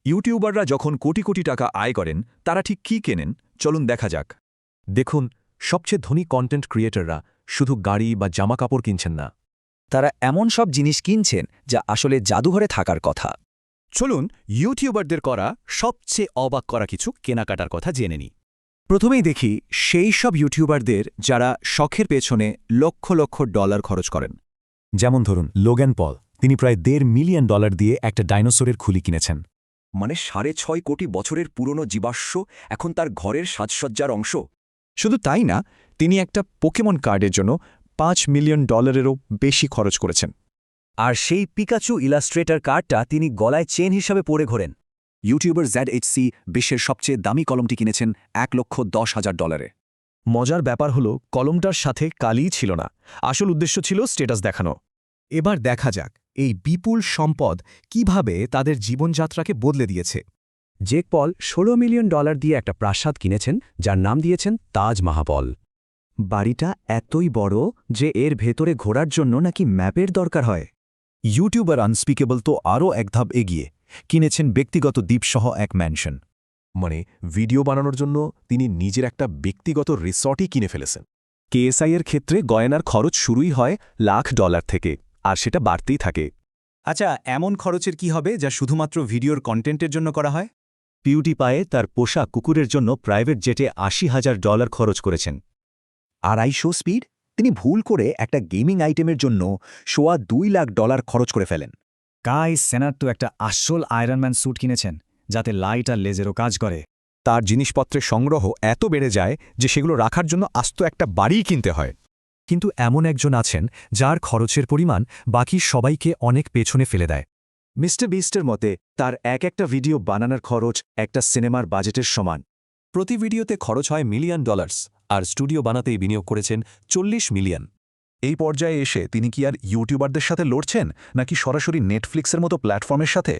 ইউটিউবাররা যখন কোটি কোটি টাকা আয় করেন তারা ঠিক কী কেনেন চলুন দেখা যাক। দেখুন, সবচেয়ে ধনী কন্টেন্ট ক্রিয়েটররা শুধু গাড়ি বা জামাকাপড় কিনছেন না। তারা এমন সব জিনিস কিনছেন যা আসলে জাদুঘরে থাকার কথা। চলুন ইউটিউবারদের করা সবচেয়ে অবাক করা কিছু কেনাকাটার কথা জেনে নিই। প্রথমেই দেখি সেই সব ইউটিউবারদের যারা শখের পেছনে লক্ষ লক্ষ ডলার খরচ করেন। যেমন ধরুন লোগ্যান পল, তিনি প্রায় $1.5 মিলিয়ন দিয়ে একটা ডাইনোসরের খুলি কিনেছেন। মানে 6.5 কোটি বছরের পুরনো জীবাশ্ম এখন তার ঘরের সাজসজ্জার অংশ। শুধু তাই না, তিনি একটা পোকেমন কার্ডের জন্য $5 মিলিয়নেরও বেশি খরচ করেছেন। আর সেই পিকাচু ইলাস্ট্রেটর কার্ডটা তিনি গলায় চেন হিসাবে পরে ঘোরেন। ইউটিউবার ZHC বিশ্বের সবচেয়ে দামি কলমটি কিনেছেন $1,10,000। মজার ব্যাপার হলো কলমটার সাথে কালিই ছিল না, আসল উদ্দেশ্য ছিল স্ট্যাটাস দেখানো। এবার দেখা যাক এই বিপুল সম্পদ কিভাবে তাদের জীবনযাত্রাকে বদলে দিয়েছে। জেক পল $16 মিলিয়ন দিয়ে একটা প্রাসাদ কিনেছেন, যার নাম দিয়েছেন তাজ মাহাপল। বাড়িটা এতই বড় যে এর ভেতরে ঘোরার জন্য নাকি ম্যাপের দরকার হয়। ইউটিউবার আনস্পিকেবল তো আরও এক ধাপ এগিয়ে কিনেছেন ব্যক্তিগত দ্বীপসহ এক ম্যানশন। মানে ভিডিও বানানোর জন্য তিনি নিজের একটা ব্যক্তিগত রিসর্টই কিনে ফেলেছেন। KSI এর ক্ষেত্রে গয়নার খরচ শুরুই হয় $1,00,000 থেকে, আর সেটা বাড়তেই থাকে। আচ্ছা, এমন খরচের কি হবে যা শুধুমাত্র ভিডিওর কন্টেন্টের জন্য করা হয়? পিউটিপায়ে তার পোষা কুকুরের জন্য প্রাইভেট জেটে $80,000 খরচ করেছেন। 250 স্পিড, তিনি ভুল করে একটা গেমিং আইটেমের জন্য $2 লাখ খরচ করে ফেলেন। কাই সেনার তো একটা আসল আয়রনম্যান স্যুট কিনেছেন, যাতে লাইট আর লেজারও কাজ করে। তার জিনিসপত্রের সংগ্রহ এত বেড়ে যায় যে সেগুলো রাখার জন্য আস্ত একটা বাড়িই কিনতে হয়। কিন্তু এমন একজন আছেন যার খরচের পরিমাণ বাকি সবাইকে অনেক পেছনে ফেলে দেয়। মিস্টার বিস্টের মতে তার একটা ভিডিও বানানোর খরচ একটা সিনেমার বাজেটের সমান। প্রতি ভিডিওতে খরচ হয় $1 মিলিয়ন, আর স্টুডিও বানাতেই বিনিয়োগ করেছেন $40 মিলিয়ন। এই পর্যায়ে এসে তিনি কি আর ইউটিউবারদের সাথে লড়ছেন, নাকি সরাসরি নেটফ্লিক্সের মতো প্ল্যাটফর্মের সাথে?